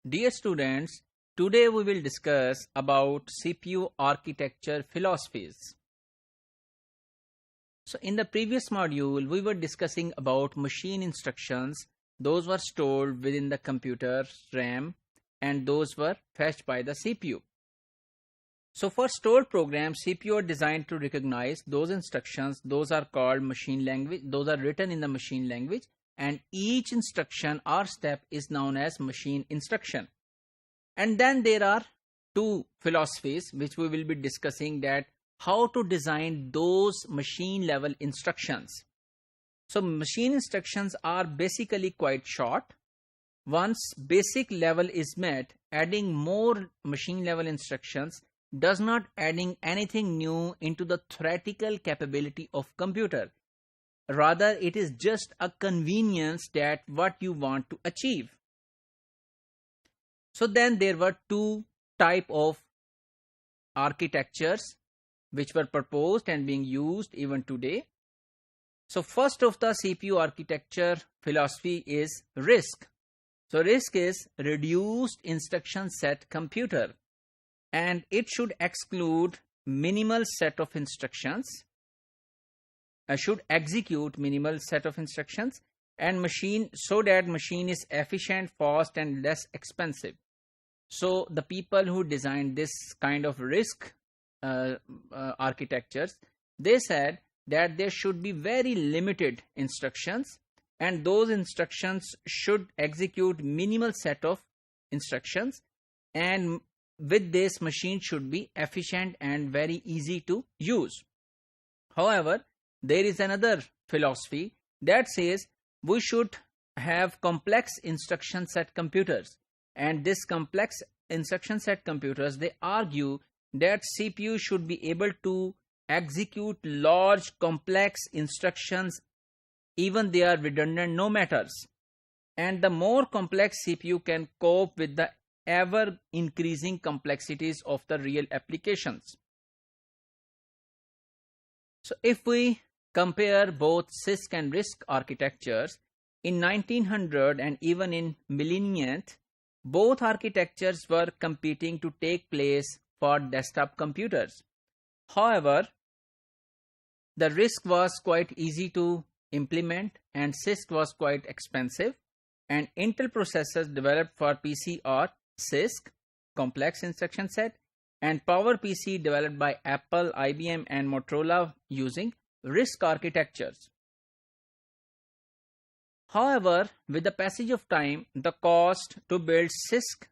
Dear students, today we will discuss about CPU architecture philosophies. So in the previous module, we were discussing about machine instructions. Those were stored within the computer RAM and those were fetched by the CPU. So for stored programs, CPU are designed to recognize those instructions. Those are called machine language. Those are written in the machine language. And each instruction or step is known as machine instruction. And then there are two philosophies which we will be discussing, that how to design those machine level instructions. So machine instructions are basically quite short. Once basic level is met, adding more machine level instructions does not adding anything new into the theoretical capability of computer. Rather, it is just a convenience that what you want to achieve. So then there were two type of architectures which were proposed and being used even today. So first of the CPU architecture philosophy is RISC. So RISC is reduced instruction set computer, and it should exclude minimal set of instructions. Should execute minimal set of instructions and machine, so that machine is efficient, fast and less expensive. So the people who designed this kind of RISC architectures, they said that there should be very limited instructions and those instructions should execute minimal set of instructions, and with this machine should be efficient and very easy to use. However, there is another philosophy that says we should have complex instruction set computers, and this complex instruction set computers, they argue that CPU should be able to execute large complex instructions even they are redundant, no matters, and the more complex CPU can cope with the ever increasing complexities of the real applications. So if we compare both CISC and RISC architectures, in 1900 and even in millennium, both architectures were competing to take place for desktop computers. However, the RISC was quite easy to implement and CISC was quite expensive, and Intel processors developed for PC are CISC, complex instruction set, and PowerPC developed by Apple, IBM and Motorola using RISC architectures. However, with the passage of time, the cost to build CISC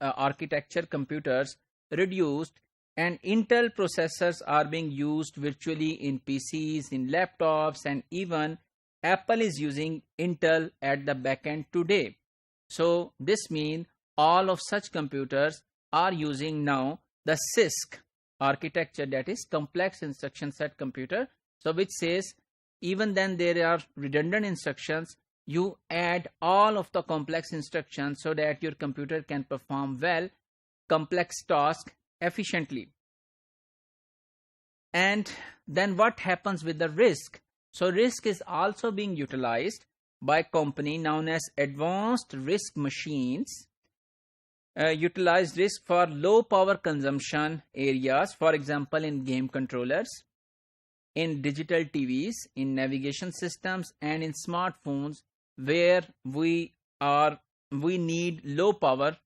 architecture computers reduced, and Intel processors are being used virtually in PCs, in laptops, and even Apple is using Intel at the backend today. So this means all of such computers are using now the CISC architecture, that is complex instruction set computer. So which says even then there are redundant instructions, you add all of the complex instructions so that your computer can perform well complex tasks efficiently. And then what happens with the RISC? So RISC is also being utilized by company known as advanced RISC machines. Utilized RISC for low power consumption areas, for example in game controllers, in digital TVs, in navigation systems and in smartphones, where we need low power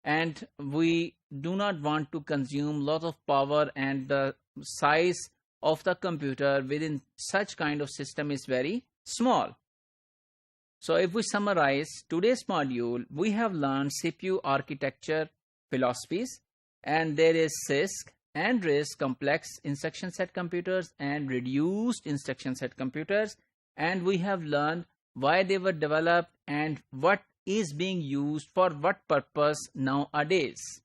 and we do not want to consume lot of power, and the size of the computer within such kind of system is very small. So if we summarize today's module, we have learned CPU architecture philosophies, and there is CISC and RISC, complex instruction set computers and reduced instruction set computers, and we have learned why they were developed and what is being used for what purpose nowadays.